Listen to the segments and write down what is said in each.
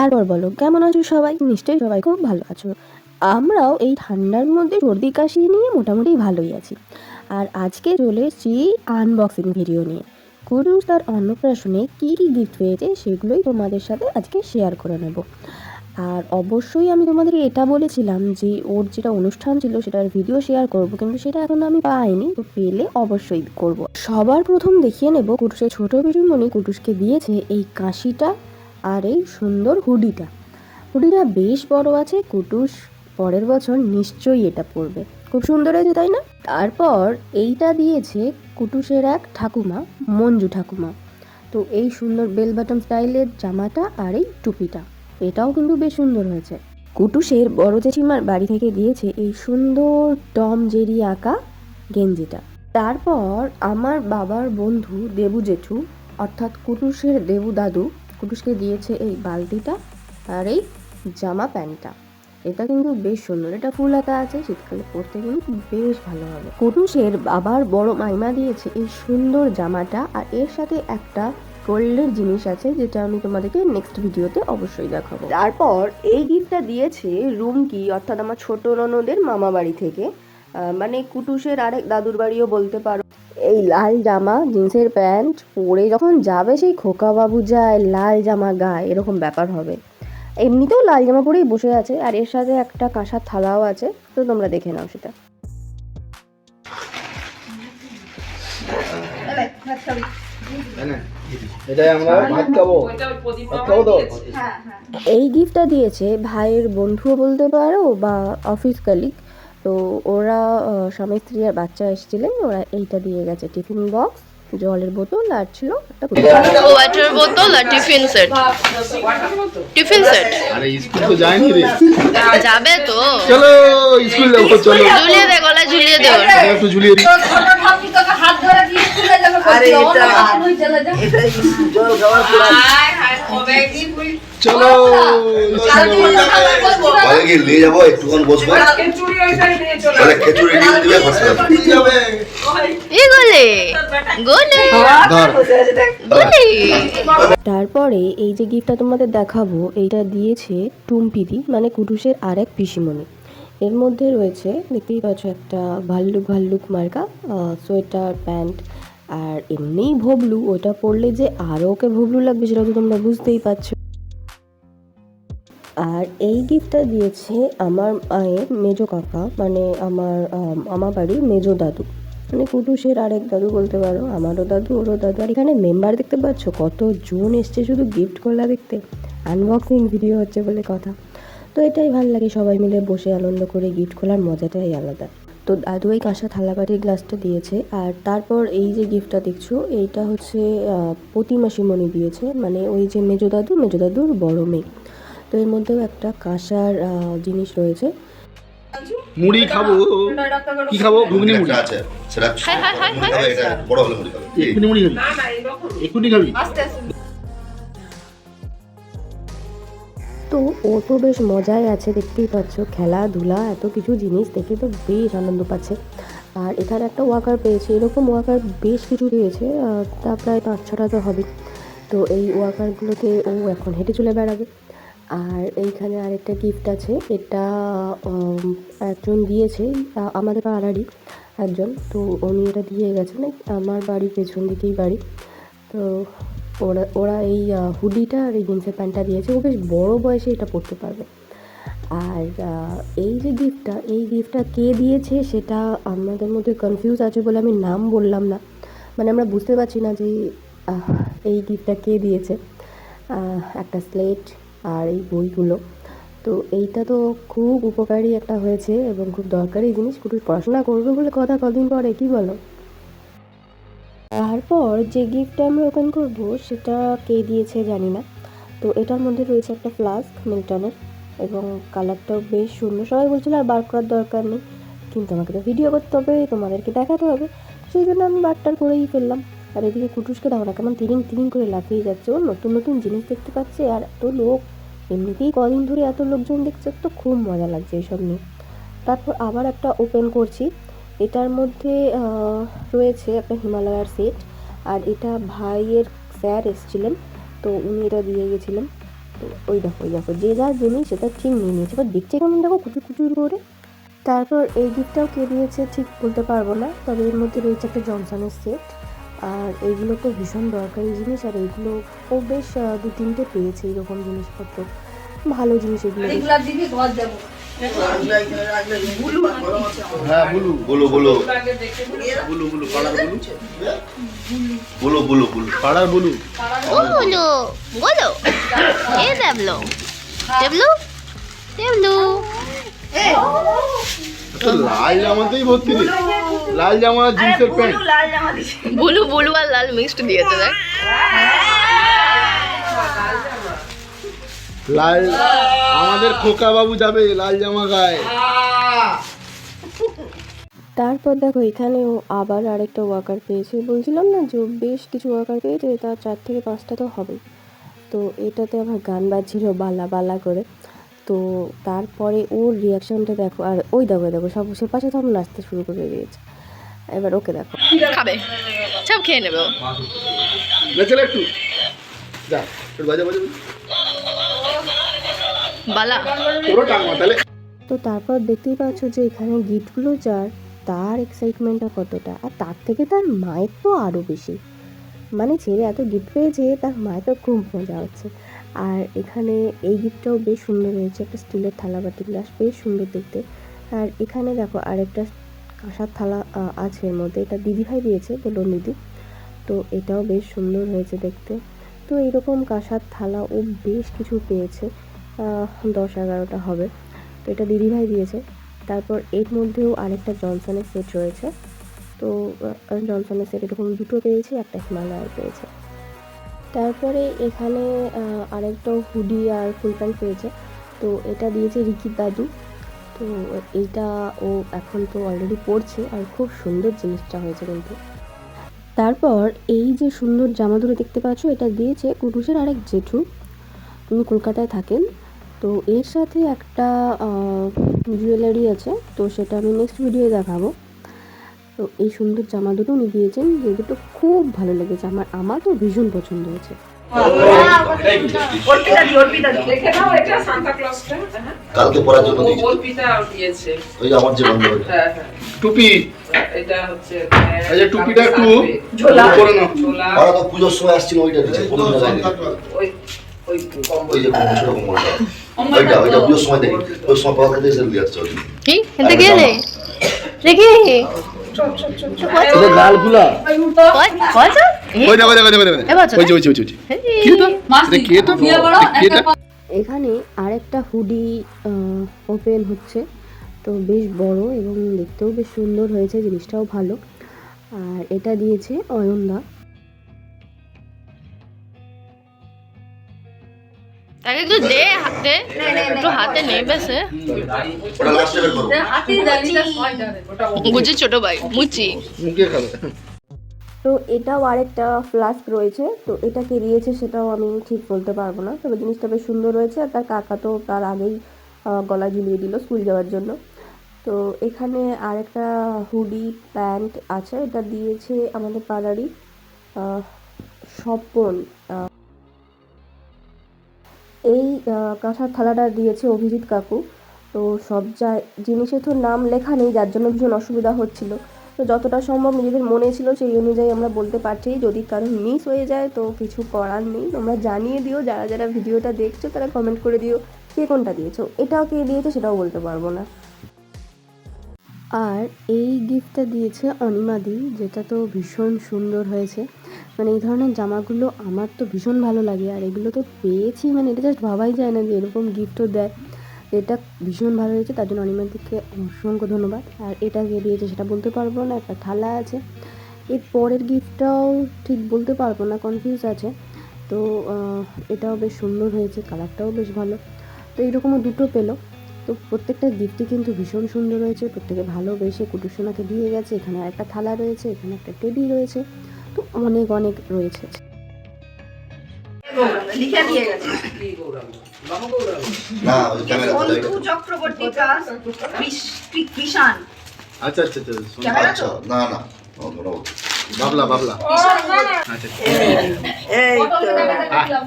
তারপর বলো কেমন আছো সবাই? নিশ্চয়ই সবাই খুব ভালো আছো। আমরাও এই ঠান্ডার মধ্যে সর্দি কাশি নিয়ে মোটামুটি ভালোই আছি। আর আজকে চলে এসেছি আনবক্সিং ভিডিও নিয়ে। কুটুস তার অন্নপ্রাশনে কী কী গিফট পেয়েছে সেগুলোই তোমাদের সাথে আজকে শেয়ার করে নেব। আর অবশ্যই আমি তোমাদেরকে এটা বলেছিলাম যে ওর যেটা অনুষ্ঠান ছিল সেটার ভিডিও শেয়ার করব, কিন্তু সেটা এখন আমি পাইনি, তো পেলে অবশ্যই করব। সবার প্রথম দেখিয়ে নেব কুটুসের ছোট পিসিমণি কুটুসকে দিয়েছে এই কাশিটা আর এই সুন্দর হুডিটা বেশ বড় আছে। কুটুস পরের বছর নিশ্চয়ই এটা পরবে, খুব সুন্দর হয়েছে তাই না? তারপর এইটা দিয়েছে কুটুসের এক ঠাকুমা, মঞ্জু ঠাকুমা। তো এই সুন্দর বেল বাটন স্টাইলের জামাটা আর এই টুপিটা, এটাও কিন্তু বেশ সুন্দর হয়েছে। কুটুসের বড় জেঠিমার বাড়ি থেকে দিয়েছে এই সুন্দর টম জেরি আঁকা গেঞ্জিটা। তারপর আমার বাবার বন্ধু দেবু জেঠু অর্থাৎ কুটুসের দেবু দাদু কুটুসকে দিয়েছে এই বালতিটা আর এই জামা প্যান্টটা। এটা কিন্তু বেশ সুন্দর, এটা ফুল হাতা আছে, শীতকালে পরতে কিন্তু বেশ ভালো হবে। কুটুসের বাবার বড় মাইমা দিয়েছে এই সুন্দর জামাটা, আর এর সাথে একটা গোল্ডের জিনিস আছে যেটা আমি তোমাদেরকে নেক্সট ভিডিওতে অবশ্যই দেখাবো। তারপর এই গিফটটা দিয়েছে রুমকি অর্থাৎ আমার ছোট ননদের মামা বাড়ি থেকে, মানে কুটুসের আরেক দাদুর বাড়িও বলতে পারো। এই লাল জামা জিন্সের প্যান্ট পরে যখন যাবে সেই খোকা বাবু যায় লাল জামা গায়ে, এরকম ব্যাপার হবে। এমনিতেও লাল জামা পরেই বসে আছে, আর এর সাথে একটা কাঁসার থালাও আছে, তো তোমরা দেখে নাও সেটা। এই গিফটটা দিয়েছে ভাইয়ের বন্ধুও বলতে পারো বা অফিস কলিগ। তো ওরা স্বামী স্ত্রী আর বাচ্চা এসেছিলেন, ওরা এইটা দিয়ে গেছে টিফিন বক্স, জলের বোতল আর ছিল একটা ওয়াটার বোতল আর টিফিন সেট। আরে স্কুল তো যায়নি রে। যাবে তো, চলো স্কুল যাব, চলো ঝুলিয়ে দে, গলায় ঝুলিয়ে দে, একটু ঝুলিয়ে দি। হাত ধরে দিয়ে স্কুলে যাবে। আরে এটা জল খাওয়ার পর চলো বলে কি নিয়ে যাবো, একটুক্ষণ বসবো, বলে খিচুড়ি দিয়ে দিবে, তারপরে এই যে গিফটটা তোমাদের দেখাবো, এইটা দিয়েছে টুম্পিদি মানে কুটুসের আরেক পিসিমণি। এর মধ্যে রয়েছে দেখতেই পাচ্ছ একটা ভাল্লুক মার্কা সোয়েটার প্যান্ট, আর এমনিই ভবলু, ওটা পরলে যে আরও ওকে ভবলু লাগবে সেটা তো তোমরা বুঝতেই পারছো। আর এই গিফটটা দিয়েছে আমার মায়ের মেজো কাকা, মানে আমার বাড়ির মেজো দাদু, মানে কুটুসের আরেক দাদু বলতে পারো, আমারও দাদু ওরও দাদু। আর এখানে মেম্বার দেখতে পাচ্ছ কতজন এসছে শুধু গিফট খোলা দেখতে, আনবক্সিং ভিডিও হচ্ছে বলে কথা। তো এটাই ভালো লাগে, সবাই মিলে বসে আনন্দ করে গিফট খোলার মজাটাই আলাদা। তো দাদু এই কাঁসা থালাবাটির গ্লাসটা দিয়েছে। আর তারপর এই যে গিফটটা দেখছো এইটা হচ্ছে প্রতিমাসিমণি দিয়েছে, মানে ওই যে মেজো দাদুর বড় মেয়ে। তো এর মধ্যেও একটা কাঁসার জিনিস রয়েছে। মুড়ি খাবো, কি খাবো? ঘুগনি মুড়ি আছে সেটা খাবে, এটা বড় হলে মুড়ি খাবে। এক্ষুনি মুড়ি খাবি, এক্ষুনি খাবি। তো ও তো বেশ মজায় আছে, দেখতেই পাচ্ছ খেলাধুলা এত কিছু জিনিস দেখে তো বেশ আনন্দ পাচ্ছে। আর এখানে একটা ওয়াকার পেয়েছে, এরকম ওয়াকার বেশ কিছু দিয়েছে, তা প্রায় 5-6টা তো হবে। তো এই ওয়াকারগুলোতে ও এখন হেঁটে চলে বেড়াবে। আর এইখানে আরেকটা গিফট আছে, এটা একজন দিয়েছে আমাদের পাড়ারই একজন, তো উনি এটা দিয়ে গেছেন, আমার বাড়ির পেছন দিকেই বাড়ি। তো ওরা এই হুডিটা আর এই জিন্সের প্যান্টটা দিয়েছে, ও বেশ বড় বয়সে এটা পরতে পারবে। আর এই যে গিফটটা কে দিয়েছে সেটা আমাদের মধ্যে কনফিউজ আছে বলে আমি নাম বললাম না, মানে আমরা বুঝতে পারছি না যে এই গিফটটা কে দিয়েছে। একটা স্লেট আর এই বইগুলো, তো এইটা তো খুব উপকারী একটা হয়েছে এবং খুব দরকারি জিনিস, কুটুস পড়াশোনা করবে বলে কথা, কদিন পরে কি বলো। তারপর যে গিফটটা আমরা ওপেন করব সেটা কে দিয়েছে জানি না। তো এটার মধ্যে রয়েছে একটা ফ্লাস্ক মিল্টনের, এবং কালারটাও বেশ সুন্দর। সবাই বলছিল আর বার করার দরকার নেই, কিন্তু আমাকে তো ভিডিও করতে হবে, তোমাদেরকে দেখাতে হবে, সেই জন্য আমি বারটার করেই ফেললাম। আর এদিকে কুটুসকে দাও না কেমন তিরিং করে লাফিয়ে যাচ্ছে, ও নতুন জিনিস দেখতে পাচ্ছে, আর এত লোক, এমনিতেই কদিন ধরে এত লোকজন দেখছে, তো খুব মজা লাগছে এইসব নিয়ে। তারপর আবার একটা ওপেন করছি, এটার মধ্যে রয়েছে একটা হিমালয়ার সেট, আর এটা ভাইয়ের স্যার এসেছিলেন, তো উনি এটা দিয়ে গেছিলেন। তো ওই দেখো যে যার জিনিস সেটা ঠিক নিয়ে নিয়েছে, এবার দেখছে কেমন দেখো কুচুর কুচুর করে। তারপর এই গিফটটাও কে দিয়েছে ঠিক বলতে পারবো না, তবে এর মধ্যে রয়েছে একটা জনসনের সেট। আর এইগুলো তো ভীষণ দরকারি জিনিস, আর এইগুলো ও বেশ 2-3টে পেয়েছে এরকম জিনিসপত্র, ভালো জিনিস এগুলো। হ্যাঁ বুলু বলো বলো বুলু বুলু পাড়ার বুলু বলো বলো বলো পাড়ার বুলু। বলো বলো এ দেবলো দেবলো দেবলো তো লাল জামাতেই ভর্তি রে, লাল জামা জিন্সের প্যান্ট। বুলু বুলু আর লাল মিক্সড দিয়েছে দেখ। লাল আমাদের খোকা বাবু যাবে লাল জামা গায়ে। তারপর দেখো এখানে ও আবার আরেকটা ওয়াকার পেয়েছে, বলছিলাম না যে ও বেশ কিছু ওয়াকার পেয়েছে, তার 4 থেকে 5টা তো হবেই। তো এটাতে আবার গান বাজছিল বালা বালা করে। তো তারপরে ওর রিয়াকশনটা দেখো, আর ওই দেখো সব সে পাশে তো নাচতে শুরু করে দিয়েছে। এবার ওকে দেখো, খাবে সব খেয়ে নেবে ও। না চলে একটু যা একটু বাজা বাজা বালা পুরো টাঙ্গা তাহলে। তো তারপর দেখতেই পাচ্ছ যে এখানে গিফটগুলো যার তার এক্সাইটমেন্টটা কতটা, আর তার থেকে তার মায়ের তো আরও বেশি। মানে ছেলে এত গিফট পেয়েছে, তার মায়ের তো খুব মজা হচ্ছে। আর এখানে এই গিফটটাও বেশ সুন্দর হয়েছে, একটা স্টিলের থালা বাটি গ্লাস, বেশ সুন্দর দেখতে। আর এখানে দেখো আরেকটা কাঁসার থালা আছে এর মধ্যে, এটা দিদিভাই দিয়েছে, বললো দিদি। তো এটাও বেশ সুন্দর হয়েছে দেখতে। তো এরকম কাঁসার থালা ও বেশ কিছু পেয়েছে, 10-11টা হবে। তো এটা দিদিভাই দিয়েছে। তারপর এর মধ্যেও আরেকটা জনসনের সেট রয়েছে। তো জনসনের সেট এরকম 2টো পেয়েছে, একটা হিমালয়ার পেয়েছে। তারপরে এখানে আরেকটা হুডি আর ফুল প্যান্ট পেয়েছে। তো এটা দিয়েছে রিকির দাদু। তো এইটা ও এখন তো অলরেডি পরছে, আর খুব সুন্দর জিনিসটা হয়েছে কিন্তু। তারপর এই যে সুন্দর জামা দুটো দেখতে পাচ্ছ, এটা দিয়েছে কুটুসের আরেক জেঠু, উনি কলকাতায় থাকেন। তো এর সাথে একটা জুয়েলারি আছে, তো সেটা আমি নেক্সট ভিডিওয়ে দেখাবো। তো এই সুন্দর জামা দুটো উনি দিয়েছেন, যে দুটো খুব ভালো লেগেছে আমার তো ভীষণ পছন্দ হয়েছে। কালকে পরার জন্য দিয়েছে ওই আমার যে বন্ধু টুপি এটা হচ্ছে এই যে টুপিটা একটু করে নাও। ওরা তো পুজোর সময় আসছিল ওইটা দিয়েছে প্রথম জায়গায় ওই ওই ওই যে ছোট কমলটা ওইটা পুজোর সময় দেখি ওই সময় পাওয়া দিয়েছে দিয়ে আসছে ওই কি এটা কে রে দেখি এটা লাল ফুলা কত ওই দেখো দেখো দেখো দেখো ওই যে কি এটা এটা কি এটা কি এটা। এখানে আরেকটা হুডি ওপেন হচ্ছে, তো বেশ বড় এবং দেখতেও বেশ সুন্দর হয়েছে, জিনিসটাও ভালো। আর এটা দিয়েছে অয়নদা। তাকে একটু দে হাতে, একটু হাতে নেবে সে ওটা লাস্টে বের করো বুঝি ছোট ভাই মুচি। মুখে খাবে। তো এটাও আরেকটা ফ্লাস্ক রয়েছে, তো এটা কে দিয়েছে সেটাও আমি ঠিক বলতে পারবো না, তবে জিনিসটা বেশ সুন্দর রয়েছে। আর তার কাকা তো তার আগেই গলা ঝুলিয়ে দিল স্কুল যাওয়ার জন্য। তো এখানে আরেকটা হুডি প্যান্ট আছে, এটা দিয়েছে আমাদের পাড়ারই স্বপন। এই কাঁসার থালাটা দিয়েছে অভিজিৎ কাকু। তো সব জিনিসে তো নাম লেখা নেই, যার জন্য ভীষণ অসুবিধা হচ্ছিল। তো যতটা সম্ভব নিজেদের মনে ছিল সেই অনুযায়ী আমরা বলতে পারছি, যদি কারো মিস হয়ে যায় তো কিছু করার নেই, তোমরা জানিয়ে দিও, যারা যারা ভিডিওটা দেখছো তারা কমেন্ট করে দিও কে কোনটা দিয়েছো। এটাও কে দিয়েছে সেটাও বলতে পারবো না। আর এই গিফটটা দিয়েছে অনিমাদি, যেটা তো ভীষণ সুন্দর হয়েছে। মানে এই ধরনের জামাগুলো আমার তো ভীষণ ভালো লাগে, আর এগুলো তো পেয়েছি, মানে এটা জাস্ট ভাবাই যায় না যে এরকম গিফটও দেয়। এটা ভীষণ ভালো হয়েছে, তার জন্য অনিমাদিকে অসংখ্য ধন্যবাদ। আর এটা কে দিয়েছে সেটা বলতে পারবো না, একটা থালা আছে। এর পরের গিফটটাও ঠিক বলতে পারবো না, কনফিউজ আছে। তো এটাও বেশ সুন্দর হয়েছে, কালারটাও বেশ ভালো। তো এইরকমও 2টো পেলো। তো প্রত্যেকটা গিফটই কিন্তু ভীষণ সুন্দর হয়েছে, প্রত্যেকে ভালোবেসে কুটুসোনাকে দিয়ে গেছে। এখানে একটা থালা রয়েছে, এখানে একটা টেডি রয়েছে, তো অনেক অনেক রয়েছে। লিখে দিয়ে গেছে না ওই ক্যামেরা বন্ধু চক্রবর্তী কাজ কৃষাণ আচ্ছা আচ্ছা আচ্ছা আচ্ছা না না বাবলা বাবলা আচ্ছা এই তো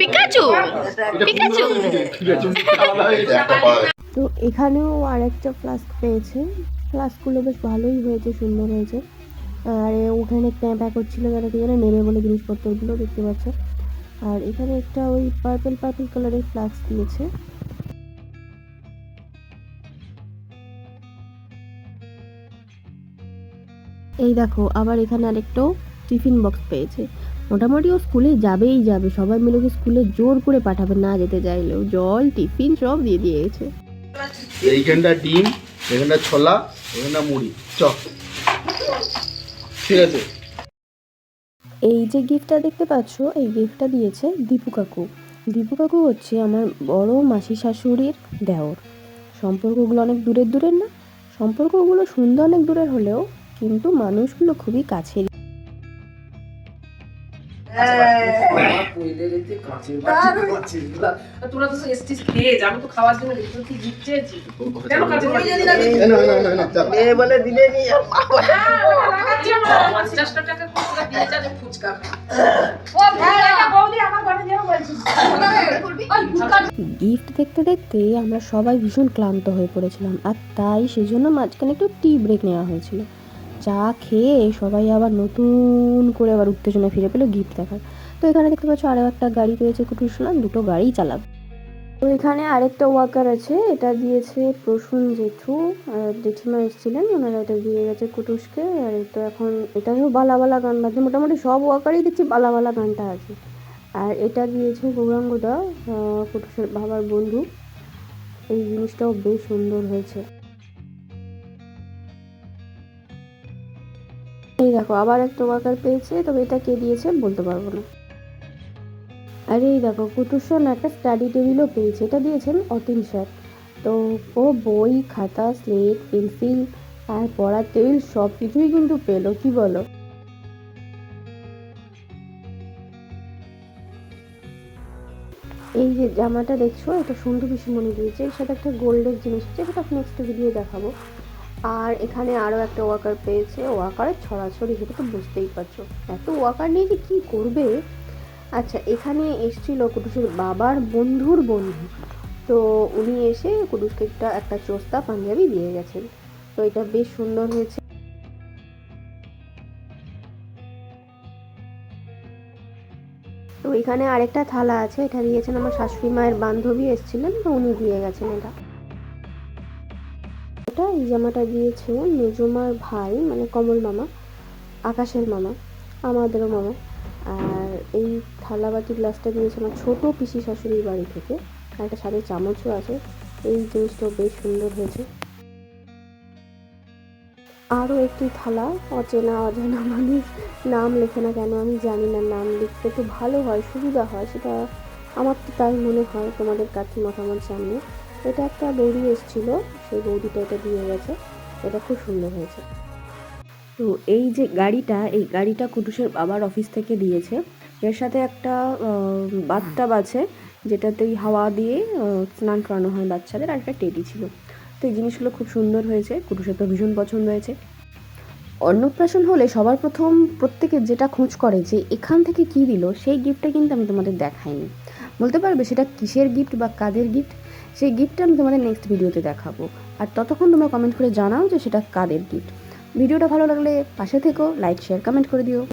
পিকাচু পিকাচু এটা একটা পাওয়া গেছে। তো এখানেও আর একটা ফ্লাস্ক পেয়েছে। ফ্লাস্কগুলো বেশ ভালোই হয়েছে, সুন্দর হয়েছে। আর ওখানে প্যাঁ করছিল যারা কি যেন নেবে বলে জিনিসপত্রগুলো দেখতে পাচ্ছ। আর এখানে একটা ওই পার্পল কালারের ফ্লাস্ক দিয়েছে। এই দেখো আবার এখানে আরেকটাও টিফিন বক্স পেয়েছে। মোটামুটি ও স্কুলে যাবেই যাবে, সবাই মিলে ওকে স্কুলে জোর করে পাঠাবে না যেতে চাইলেও। জল টিফিন সব দিয়ে দিয়েছে। এইখানটা ডিম, এখানটা ছোলা, এখানটা মুড়ি চপ। ঠিক আছে। এই যে গিফটটা দেখতে পাচ্ছ, এই গিফটটা দিয়েছে দীপু কাকু। দীপু কাকু হচ্ছে আমার বড় মাসি শাশুড়ির দেওর। সম্পর্কগুলো অনেক দূরের দূরের না, সম্পর্কগুলো শুনতে অনেক দূরের হলেও কিন্তু মানুষগুলো খুবই কাছের। তোরা তো এসছিস খেয়ে যা, আমি তো খাওয়ার জন্য কি গিফট চেয়েছি কেন কাছে মেয়ে বলে দিলে নি 50 টাকা করে দিয়ে যাবে ফুচকা গিফট দেখতে দেখতে আমরা সবাই ভীষণ ক্লান্ত হয়ে পড়েছিলাম, আর তাই সেজন্য মাঝখানে একটু টি ব্রেক নেওয়া হয়েছিল। চা খেয়ে সবাই আবার নতুন করে আবার উত্তেজনা ফিরে পেলো গিফট দেখার। তো এখানে দেখতে পাচ্ছ আরও একটা গাড়ি পেয়েছে কুটুসোনা, দুটো গাড়িই চালাবে। তো এখানে আরেকটা ওয়াকার আছে, এটা দিয়েছে প্রসূন জেঠু আর জেঠিমা এসেছিলেন, ওনারা এটা দিয়ে গেছে কুটুসকে। আর তো এখন এটাও বালা বালা গান বাজছে, মোটামুটি সব ওয়াকারই দেখছি বালা বালা গানটা আছে। আর এটা দিয়েছে গৌরাঙ্গদা, কুটুসের বাবার বন্ধু। এই জিনিসটাও বেশ সুন্দর হয়েছে। এই দেখো আবার একটা ওয়াকার পেয়েছে, তবে এটা কে দিয়েছে বলতে পারবো না। আর এই দেখো কুটুসন একটা স্টাডি টেবিলও পেয়েছে, এটা দিয়েছেন অতীন স্যার। তো ও বই খাতা স্লেট পেন্সিল আর পড়ার টেবিল সব কিছুই কিন্তু পেলো, কি বলো। এই যে জামাটা দেখছো, এটা সুন্দর পিসিমণি দিয়েছে, এর সাথে একটা গোল্ডের জিনিস আছে, সেটা নেক্সট ভিডিও দেখাবো। আর এখানে আরও একটা ওয়াকার পেয়েছে, ওয়াকারের ছড়াছড়ি, সেটা তো বুঝতেই পারছো, এত ওয়াকার নিয়ে যে কী করবে। আচ্ছা এখানে এসেছিল কুটুসের বাবার বন্ধুর বন্ধু, তো উনি এসে কুটুসকে একটা চোস্তা পাঞ্জাবি দিয়ে গেছেন। তো এটা বেশ সুন্দর হয়েছে। তো এখানে আরেকটা থালা আছে, এটা দিয়েছেন আমার শাশুড়ি মায়ের বান্ধবী এসেছিলেন, তো উনি দিয়ে গেছেন এটা। এই জামাটা দিয়েছে মেজমার ভাই, মানে কমল মামা, আকাশের মামা, আমাদেরও মামা। আর এই থালাবাটি গ্লাসটা দিয়েছে আমার ছোটো পিসি শাশুড়ির বাড়ি থেকে, আর একটা সাথে চামচও আছে। এই জিনিসটাও বেশ সুন্দর হয়েছে। আরও একটি থালা, অচেনা অজানা মানুষ নাম লেখে না কেন আমি জানি না, নাম লিখতে তো ভালো হয়, সুবিধা হয়, সেটা আমার তো তাই মনে হয়, তোমাদের কাছে মতামত জানিয়ে। এটা একটা বৌদি এসেছিলো, সেই বৌদিটা এটা দিয়ে গেছে, এটা খুব সুন্দর হয়েছে। তো এই যে গাড়িটা, এই গাড়িটা কুটুসের বাবার অফিস থেকে দিয়েছে। এর সাথে একটা বাথটাব আছে, যেটাতেই হাওয়া দিয়ে স্নান করানো হয় বাচ্চাদের, আর একটা টেডি ছিল। তো এই জিনিসগুলো খুব সুন্দর হয়েছে, কুটুসের তো ভীষণ পছন্দ হয়েছে। অন্নপ্রাশন হলে সবার প্রথম প্রত্যেকের যেটা খোঁজ করে যে এখান থেকে কী দিল, সেই গিফটটা কিন্তু আমি তোমাদের দেখাইনি। বলতে পারবে সেটা কিসের গিফট বা কাদের গিফট? সেই গিফটটা আমি তোমাদের নেক্সট ভিডিওতে দেখাবো। আর ততক্ষণ তোমরা কমেন্ট করে জানাও যে সেটা কাদের গিফট। ভিডিওটা ভালো লাগলে পাশে থেকো, লাইক শেয়ার কমেন্ট করে দিও।